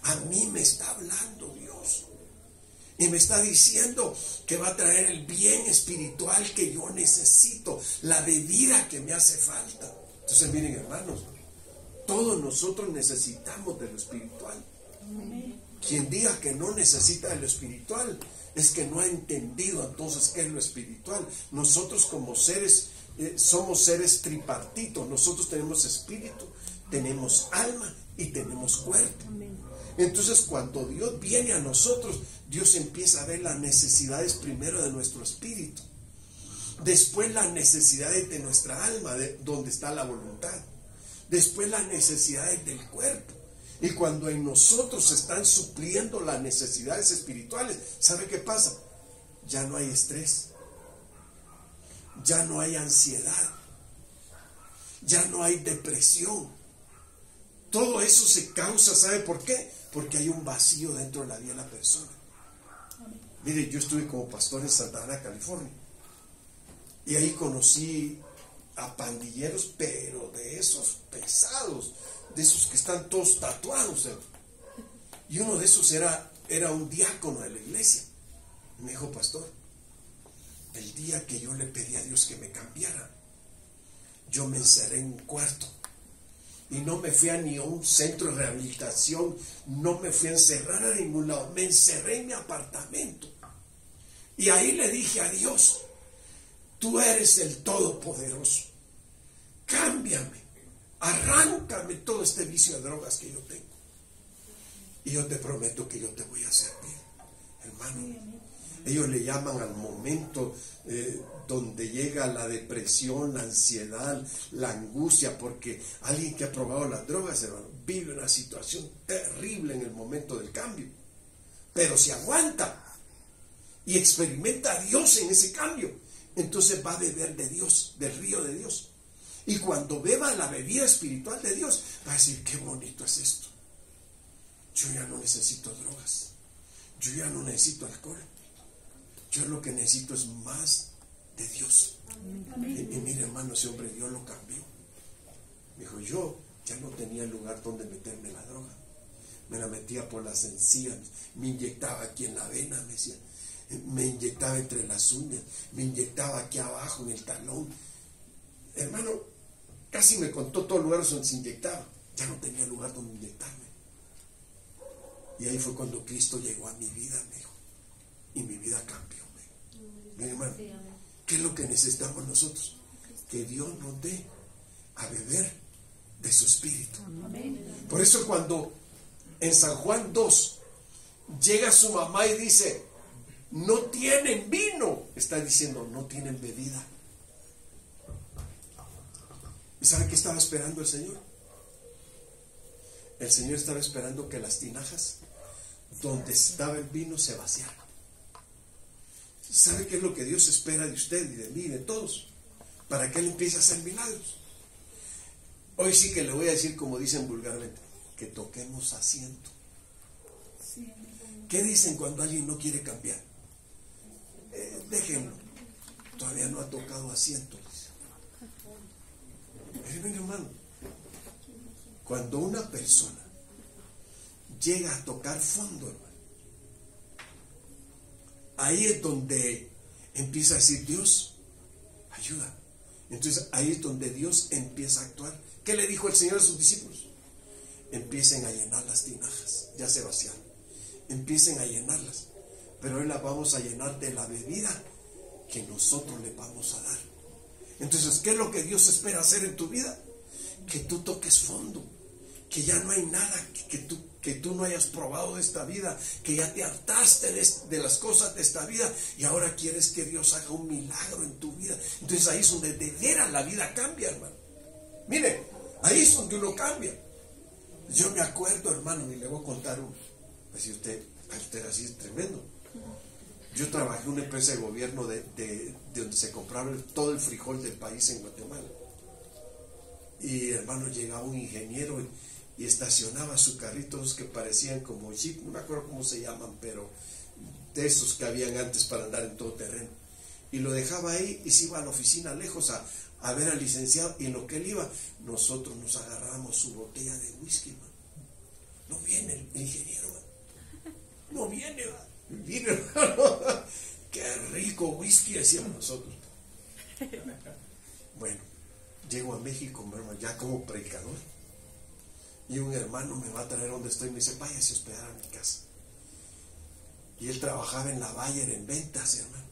a mí me está hablando Dios, y me está diciendo que va a traer el bien espiritual que yo necesito, la bebida que me hace falta. Entonces, miren, hermanos, todos nosotros necesitamos de lo espiritual. Quien diga que no necesita de lo espiritual es que no ha entendido entonces qué es lo espiritual. Nosotros como seres somos seres tripartitos. Nosotros tenemos espíritu, tenemos alma y tenemos cuerpo. Entonces, cuando Dios viene a nosotros, Dios empieza a ver las necesidades primero de nuestro espíritu, después las necesidades de nuestra alma, de donde está la voluntad, después las necesidades del cuerpo. Y cuando en nosotros se están supliendo las necesidades espirituales, ¿sabe qué pasa? Ya no hay estrés, ya no hay ansiedad, ya no hay depresión. Todo eso se causa, ¿sabe por qué? Porque hay un vacío dentro de la vida de la persona. Mire, yo estuve como pastor en Santa Ana, California, y ahí conocí a pandilleros, pero de esos pesados, de esos que están todos tatuados. Y uno de esos era un diácono de la iglesia. Me dijo: pastor, el día que yo le pedí a Dios que me cambiara, yo me encerré en un cuarto y no me fui a ni a un centro de rehabilitación, no me fui a encerrar a ningún lado, me encerré en mi apartamento y ahí le dije a Dios: tú eres el Todopoderoso, cámbiame, arráncame todo este vicio de drogas que yo tengo, y yo te prometo que yo te voy a servir. Hermano, ellos le llaman al momento donde llega la depresión, la ansiedad, la angustia, porque alguien que ha probado las drogas, hermano, vive una situación terrible en el momento del cambio, pero si aguanta y experimenta a Dios en ese cambio, entonces va a beber de Dios, del río de Dios. Y cuando beba la bebida espiritual de Dios, va a decir: qué bonito es esto. Yo ya no necesito drogas, yo ya no necesito alcohol, yo lo que necesito es más de Dios. Y mire, hermano, ese hombre Dios lo cambió. Me dijo: yo ya no tenía lugar donde meterme la droga, me la metía por las encías, me inyectaba aquí en la vena, me decía, me inyectaba entre las uñas, me inyectaba aquí abajo en el talón. Hermano, casi me contó todo el lugar donde se inyectaba. Ya no tenía lugar donde inyectarme. Y ahí fue cuando Cristo llegó a mi vida, me dijo, y mi vida cambió. Mi hermano, ¿qué es lo que necesitamos nosotros? Que Dios nos dé a beber de su espíritu. Por eso cuando en San Juan 2 llega su mamá y dice: no tienen vino, está diciendo: no tienen bebida. ¿Y sabe qué estaba esperando el Señor? El Señor estaba esperando que las tinajas donde estaba el vino se vaciaran. ¿Sabe qué es lo que Dios espera de usted y de mí y de todos? Para que Él empiece a hacer milagros. Hoy sí que le voy a decir, como dicen vulgarmente, que toquemos asiento. ¿Qué dicen cuando alguien no quiere cambiar? Déjenlo, todavía no ha tocado asiento. Miren, hermano, cuando una persona llega a tocar fondo, hermano, ahí es donde empieza a decir: Dios, ayuda. Entonces ahí es donde Dios empieza a actuar. ¿Qué le dijo el Señor a sus discípulos? Empiecen a llenar las tinajas, ya se vaciaron. Empiecen a llenarlas, pero hoy las vamos a llenar de la bebida que nosotros le vamos a dar. Entonces, ¿qué es lo que Dios espera hacer en tu vida? Que tú toques fondo, que ya no hay nada que tú no hayas probado de esta vida, que ya te hartaste de las cosas de esta vida y ahora quieres que Dios haga un milagro en tu vida. Entonces ahí es donde de veras la vida cambia, hermano. Mire, ahí es donde uno cambia. Yo me acuerdo, hermano, y le voy a contar uno. Pues usted así es tremendo. Yo trabajé en una empresa de gobierno de donde se compraba todo el frijol del país en Guatemala. Y hermano, llegaba un ingeniero y estacionaba sus carritos que parecían como jeep, no me acuerdo cómo se llaman, pero de esos que habían antes para andar en todo terreno. Y lo dejaba ahí y se iba a la oficina lejos a ver al licenciado. Y en lo que él iba, nosotros nos agarrábamos su botella de whisky, man. No viene el ingeniero, man. No viene, man. Viene, hermano. Qué rico whisky, decíamos nosotros. Bueno, llego a México, hermano, ya como predicador. Y un hermano me va a traer donde estoy, me dice: váyase a hospedar a mi casa. Y él trabajaba en la Bayer en ventas, hermano.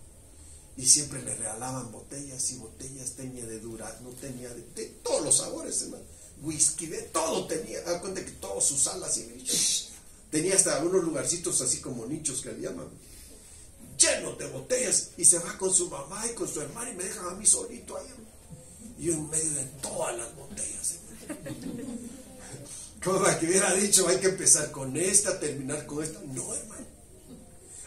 Y siempre le regalaban botellas y botellas, tenía de durazno, tenía de todos los sabores, hermano. Whisky, de todo tenía. Da cuenta que todas sus salas y tenía hasta algunos lugarcitos así como nichos que le llaman, llenos de botellas. Y se va con su mamá y con su hermana y me dejan a mí solito ahí, hermano. Y yo en medio de todas las botellas, hermano. Como que hubiera dicho: hay que empezar con esta, terminar con esta. No, hermano.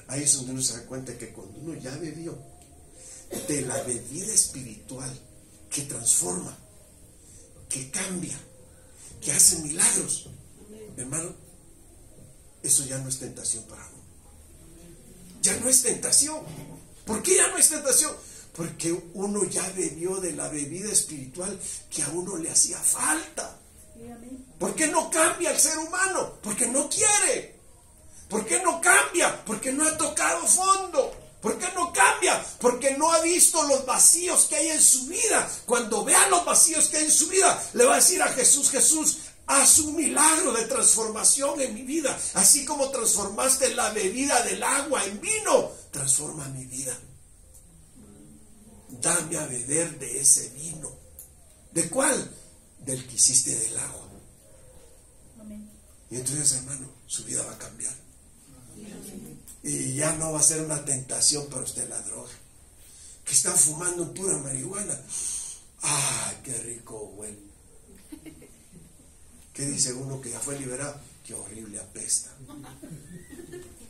Ahí es donde uno se da cuenta que cuando uno ya bebió de la bebida espiritual que transforma, que cambia, que hace milagros, hermano, eso ya no es tentación para uno. Ya no es tentación. ¿Por qué ya no es tentación? Porque uno ya bebió de la bebida espiritual que a uno le hacía falta. ¿Por qué no cambia el ser humano? Porque no quiere. ¿Por qué no cambia? Porque no ha tocado fondo. ¿Por qué no cambia? Porque no ha visto los vacíos que hay en su vida. Cuando vea los vacíos que hay en su vida, le va a decir a Jesús: Jesús, haz un milagro de transformación en mi vida. Así como transformaste la bebida del agua en vino, transforma mi vida. Dame a beber de ese vino. ¿De cuál? Del que hiciste del agua. Amén. Y entonces, hermano, su vida va a cambiar. Amén. Y ya no va a ser una tentación para usted la droga. Que está fumando pura marihuana. ¡Ay, qué rico huele! ¿Qué dice uno que ya fue liberado? ¡Qué horrible apesta!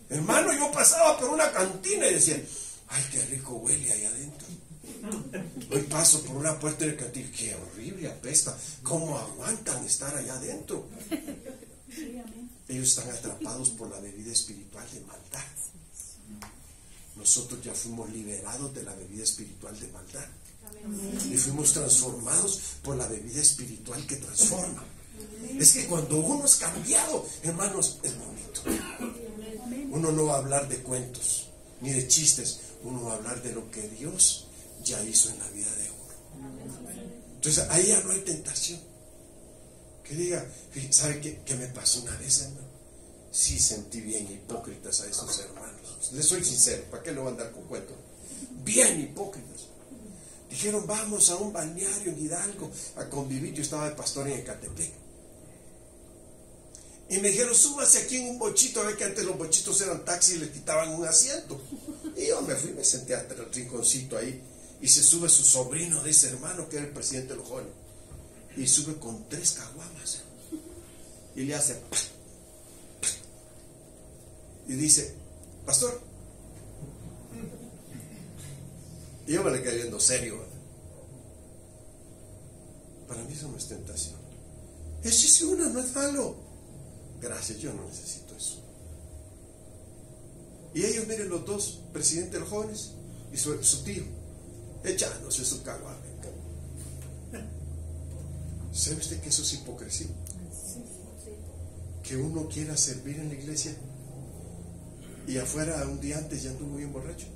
Hermano, yo pasaba por una cantina y decía: ¡ay, qué rico huele ahí adentro! Hoy paso por una puerta del cantina, qué horrible apesta. ¿Cómo aguantan estar allá adentro? Ellos están atrapados por la bebida espiritual de maldad. Nosotros ya fuimos liberados de la bebida espiritual de maldad. Y fuimos transformados por la bebida espiritual que transforma. Es que cuando uno es cambiado, hermanos, es bonito. Uno no va a hablar de cuentos ni de chistes. Uno va a hablar de lo que Dios ya hizo en la vida de uno. Entonces ahí ya no hay tentación. Que diga: ¿sabe qué me pasó una vez, hermano? Sí sentí bien hipócritas a esos hermanos. Les soy sincero, ¿para qué le voy a andar con cuentos? Bien hipócritas. Dijeron: vamos a un balneario en Hidalgo a convivir. Yo estaba de pastor en Ecatepec. Y me dijeron: súbase aquí en un bochito. A ver, que antes los bochitos eran taxis y le quitaban un asiento. Y yo me fui, me senté hasta el rinconcito ahí. Y se sube su sobrino de ese hermano que era el presidente de los jóvenes. y sube con 3 caguamas y le hace y dice: pastor. Y yo me le quedé viendo serio, ¿verdad? Para mí eso no es tentación. Eso sí, una no es malo. Gracias, yo no necesito eso. Y ellos, miren, los dos, presidente de los jóvenes y su tío, echándose su caguama. ¿Sabe usted que eso es hipocresía? Que uno quiera servir en la iglesia y afuera un día antes ya anduvo bien borracho.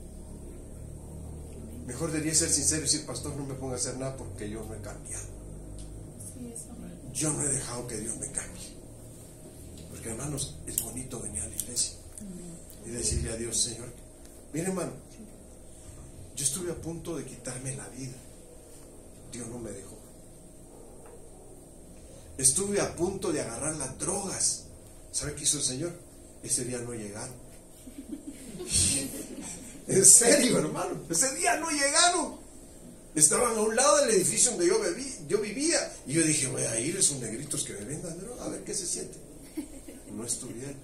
Mejor debería ser sincero y decir: pastor, no me ponga a hacer nada porque yo no he cambiado. Yo no he dejado que Dios me cambie. Porque, hermanos, es bonito venir a la iglesia y decirle a Dios: Señor, mire, hermano, yo estuve a punto de quitarme la vida, Dios no me dejó. Estuve a punto de agarrar las drogas. ¿Sabe qué hizo el Señor? Ese día no llegaron. En serio, hermano, ese día no llegaron. Estaban a un lado del edificio donde yo vivía. Y yo dije: voy a ir a esos negritos que me vendan droga, a ver qué se siente. No estuvieron.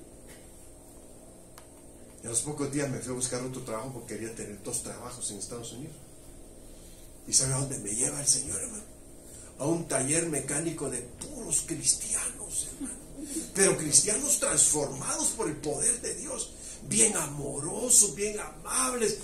Y a los pocos días me fui a buscar otro trabajo porque quería tener 2 trabajos en Estados Unidos. ¿Y sabe a dónde me lleva el Señor, hermano? A un taller mecánico de puros cristianos, hermano. Pero cristianos transformados por el poder de Dios. Bien amorosos, bien amables.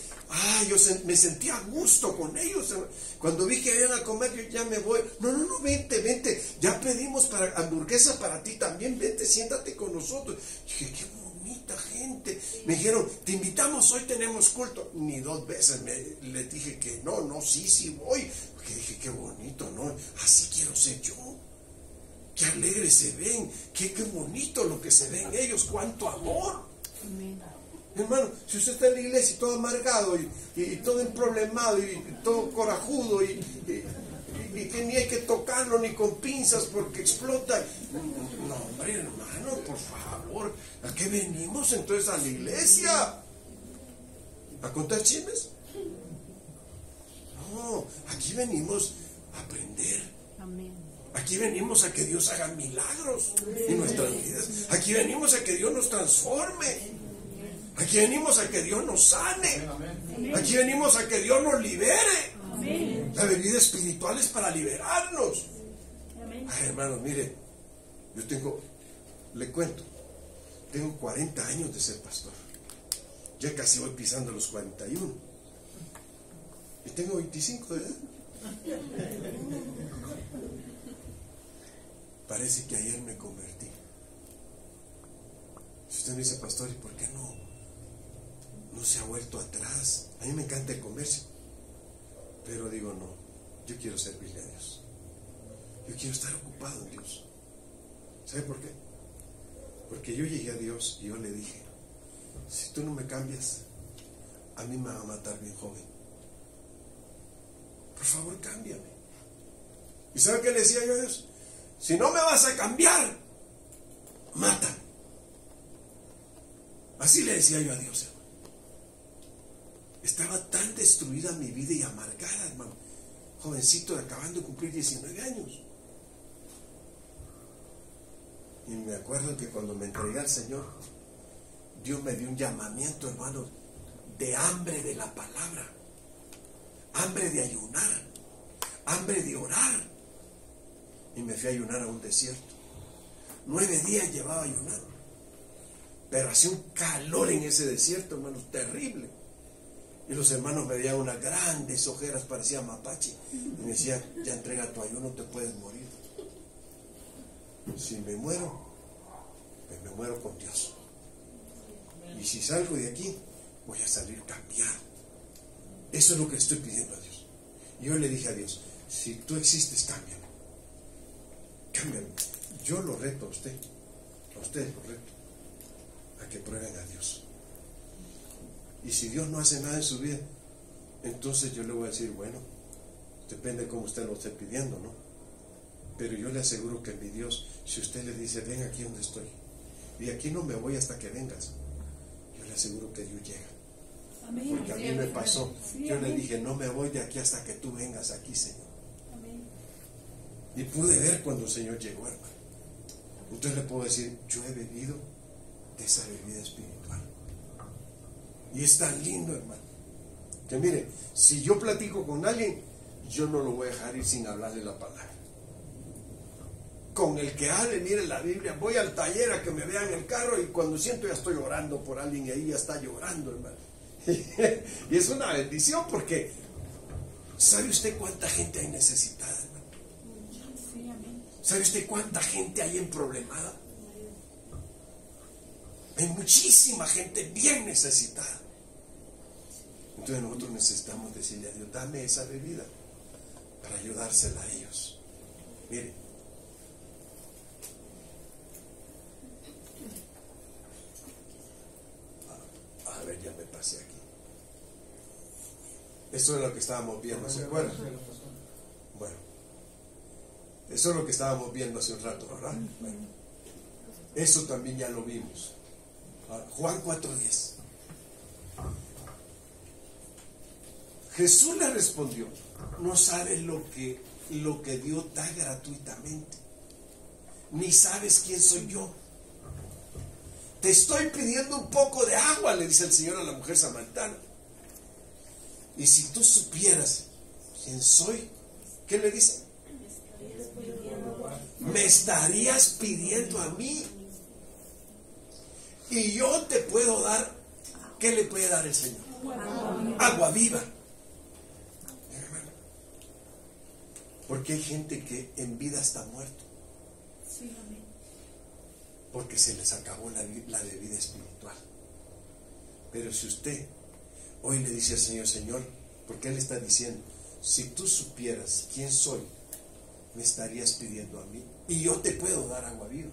Yo me sentía a gusto con ellos. Cuando vi que iban a comer, yo ya me voy. No, vente. Ya pedimos hamburguesa para ti también. Vente, siéntate con nosotros. Dije: qué bonita gente. Me dijeron: te invitamos, hoy tenemos culto. Ni 2 veces les dije que no, sí voy. Porque dije: qué bonito, ¿no? Así quiero ser yo. Qué alegres se ven. Qué bonito lo que se ven ellos. Cuánto amor. Amén. Hermano, si usted está en la iglesia y todo amargado y todo emproblemado y todo corajudo y que ni hay que tocarlo ni con pinzas porque explota. No, hombre, hermano, por favor, ¿a qué venimos entonces a la iglesia? ¿A contar chismes? No, aquí venimos a aprender. Amén. Aquí venimos a que Dios haga milagros en nuestras vidas. Aquí venimos a que Dios nos transforme. Aquí venimos a que Dios nos sane. Aquí venimos a que Dios nos libere. La bebida espiritual es para liberarnos. Ay, hermanos, mire, le cuento, tengo 40 años de ser pastor. Ya casi voy pisando los 41. Y tengo 25 de edad. Parece que ayer me convertí. Si usted me dice: pastor, ¿y por qué no se ha vuelto atrás? A mí me encanta el comercio, pero digo: no, yo quiero servirle a Dios. Yo quiero estar ocupado en Dios. ¿Sabe por qué? Porque yo llegué a Dios y yo le dije: si tú no me cambias, a mí me va a matar bien joven. Por favor, cámbiame. ¿Y sabe qué le decía yo a Dios? Si no me vas a cambiar, mátame. Así le decía yo a Dios, hermano. Estaba tan destruida mi vida y amargada, hermano. Jovencito, acabando de cumplir 19 años. Y me acuerdo que cuando me entregué al Señor, Dios me dio un llamamiento, hermano, de hambre de la palabra, hambre de ayunar, hambre de orar. Y me fui a ayunar a un desierto. 9 días llevaba ayunando. Pero hacía un calor en ese desierto, hermano, terrible. Y los hermanos me veían unas grandes ojeras, parecía mapache. Y me decían: ya entrega tu ayuno, te puedes morir. Si me muero, pues me muero con Dios. Y si salgo de aquí, voy a salir cambiado. Eso es lo que estoy pidiendo a Dios. Y yo le dije a Dios: si tú existes, cámbiame. Cámbiame. Yo lo reto a ustedes lo reto a que prueben a Dios. Y si Dios no hace nada en su vida, entonces yo le voy a decir: bueno, depende de cómo usted lo esté pidiendo, ¿no? Pero yo le aseguro que mi Dios, si usted le dice: ven aquí donde estoy, y aquí no me voy hasta que vengas, yo le aseguro que Dios llega. Amén. Porque a mí me pasó. Yo le dije: no me voy de aquí hasta que tú vengas aquí, Señor. Amén. Y pude ver cuando el Señor llegó, hermano. Entonces le puedo decir, yo he bebido de esa bebida espiritual. Y es tan lindo, hermano, que mire, si yo platico con alguien, yo no lo voy a dejar ir sin hablarle la palabra. Con el que hable, mire la Biblia, voy al taller a que me vean el carro y cuando siento ya estoy orando por alguien y ahí ya está llorando, hermano. Y es una bendición porque ¿sabe usted cuánta gente hay necesitada, hermano? ¿Sabe usted cuánta gente hay en problemada? Hay muchísima gente bien necesitada. Entonces nosotros necesitamos decirle a Dios, dame esa bebida para ayudársela a ellos. Mire, a ver, ya me pasé aquí. Esto es lo que estábamos viendo, ¿se acuerdan? Bueno, eso es lo que estábamos viendo hace un rato, ¿verdad? Bueno, eso también ya lo vimos. Juan 4:10. Jesús le respondió, no sabes lo que Dios da gratuitamente, ni sabes quién soy yo. Te estoy pidiendo un poco de agua, le dice el Señor a la mujer samaritana. Y si tú supieras quién soy, ¿qué le dice? Me estarías pidiendo a mí. Y yo te puedo dar, ¿qué le puede dar el Señor? Agua viva. Porque hay gente que en vida está muerto. Porque se les acabó la bebida espiritual. Pero si usted hoy le dice al Señor, Señor, porque Él está diciendo, si tú supieras quién soy, me estarías pidiendo a mí y yo te puedo dar agua viva.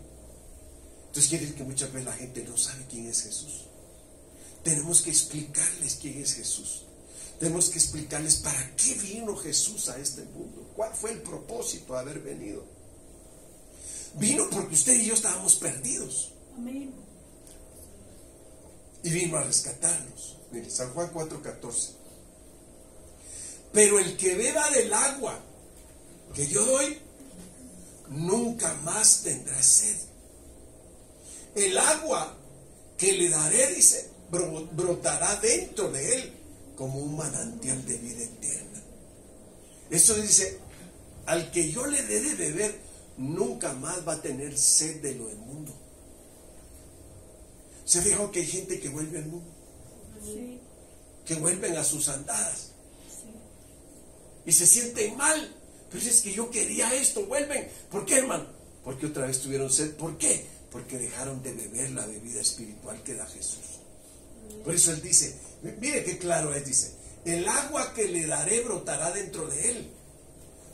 Entonces quiere decir que muchas veces la gente no sabe quién es Jesús. Tenemos que explicarles quién es Jesús. Tenemos que explicarles para qué vino Jesús a este mundo. ¿Cuál fue el propósito de haber venido? Vino porque usted y yo estábamos perdidos. Amén. Y vino a rescatarnos. Mire, San Juan 4:14. Pero el que beba del agua que yo doy, nunca más tendrá sed. El agua que le daré, dice, brotará dentro de él como un manantial de vida eterna. Eso dice, al que yo le dé de beber, nunca más va a tener sed de lo del mundo. ¿Se fijó que hay gente que vuelve al mundo? Sí. Que vuelven a sus andadas. Sí. Y se sienten mal. Pero es que yo quería esto, vuelven. ¿Por qué, hermano? Porque otra vez tuvieron sed. ¿Por qué? Porque dejaron de beber la bebida espiritual que da Jesús. Por eso Él dice, mire qué claro es, dice, el agua que le daré brotará dentro de él,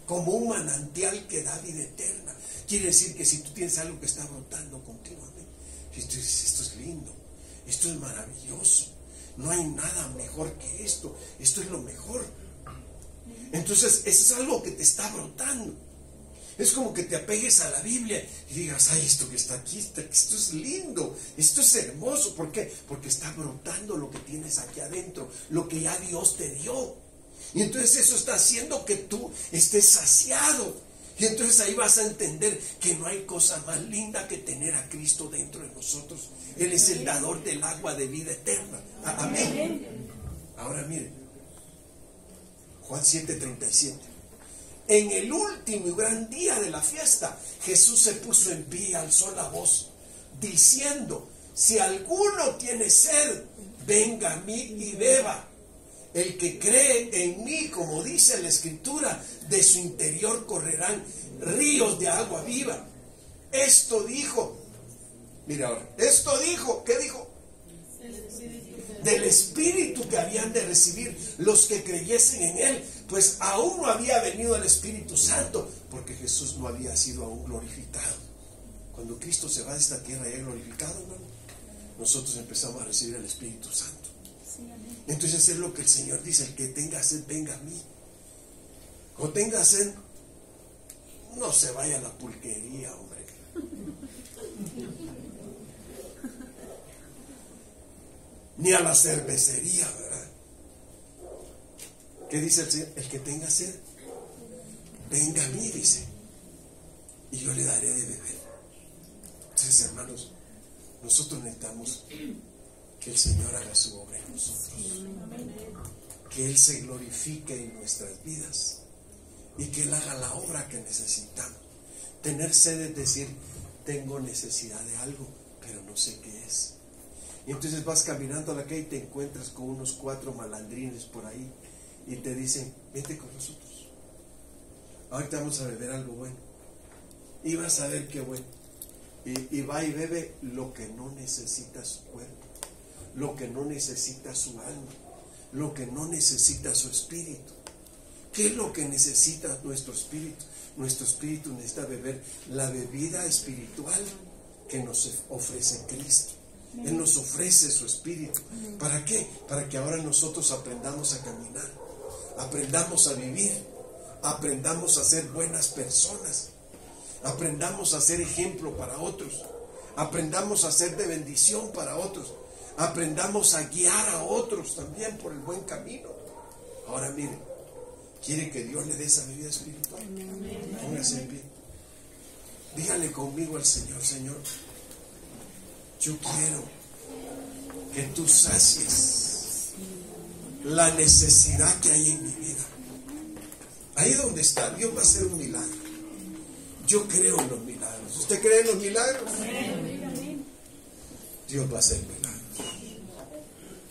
como un manantial que da vida eterna. Quiere decir que si tú tienes algo que está brotando continuamente, esto es lindo, esto es maravilloso, no hay nada mejor que esto es lo mejor. Entonces eso es algo que te está brotando. Es como que te apegues a la Biblia y digas, ay, esto que está aquí, esto es lindo, esto es hermoso. ¿Por qué? Porque está brotando lo que tienes aquí adentro, lo que ya Dios te dio. Y entonces eso está haciendo que tú estés saciado. Y entonces ahí vas a entender que no hay cosa más linda que tener a Cristo dentro de nosotros. Él es el dador del agua de vida eterna. Amén. Ahora miren, Juan 7:37. En el último y gran día de la fiesta, Jesús se puso en pie y alzó la voz, diciendo, si alguno tiene sed, venga a mí y beba. El que cree en mí, como dice la Escritura, de su interior correrán ríos de agua viva. Esto dijo, mira ahora, esto dijo, ¿qué dijo? Del Espíritu que habían de recibir los que creyesen en Él, pues aún no había venido el Espíritu Santo, porque Jesús no había sido aún glorificado. Cuando Cristo se va de esta tierra y es glorificado, hermano, nosotros empezamos a recibir el Espíritu Santo. Entonces es lo que el Señor dice, el que tenga sed, venga a mí. O tenga sed, no se vaya a la pulquería, hombre. Ni a la cervecería, ¿verdad? ¿Qué dice el Señor? El que tenga sed, venga a mí, dice. y yo le daré de beber. Entonces, hermanos, nosotros necesitamos que el Señor haga su obra en nosotros, que Él se glorifique en nuestras vidas y que Él haga la obra que necesitamos. Tener sed es decir, tengo necesidad de algo, pero no sé qué es. Y entonces vas caminando a la calle y te encuentras con unos 4 malandrines por ahí y te dicen, vete con nosotros, ahorita vamos a beber algo bueno y vas a ver qué bueno. Y va y bebe lo que no necesita su cuerpo, lo que no necesita su alma, lo que no necesita su espíritu. ¿Qué es lo que necesita nuestro espíritu? Nuestro espíritu necesita beber la bebida espiritual que nos ofrece Cristo. Él nos ofrece su espíritu. ¿Para qué? Para que ahora nosotros aprendamos a caminar, aprendamos a vivir, aprendamos a ser buenas personas, aprendamos a ser ejemplo para otros, aprendamos a ser de bendición para otros, aprendamos a guiar a otros también por el buen camino. Ahora miren, ¿quiere que Dios le dé esa bebida espiritual? Póngase en pie. Dígale conmigo al Señor: Señor, yo quiero que tú sacies la necesidad que hay en mi vida. Ahí donde está, Dios va a hacer un milagro. Yo creo en los milagros. ¿Usted cree en los milagros? Dios va a hacer milagros.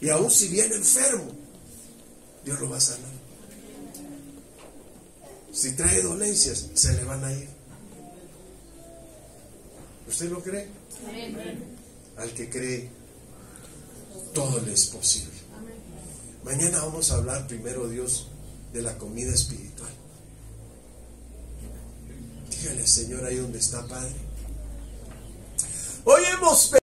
Y aún si viene enfermo, Dios lo va a sanar. Si trae dolencias, se le van a ir. ¿Usted lo cree? Al que cree, todo le es posible. Mañana vamos a hablar, primero Dios, de la comida espiritual. Dígale, Señor, ahí donde está, Padre, hoy hemos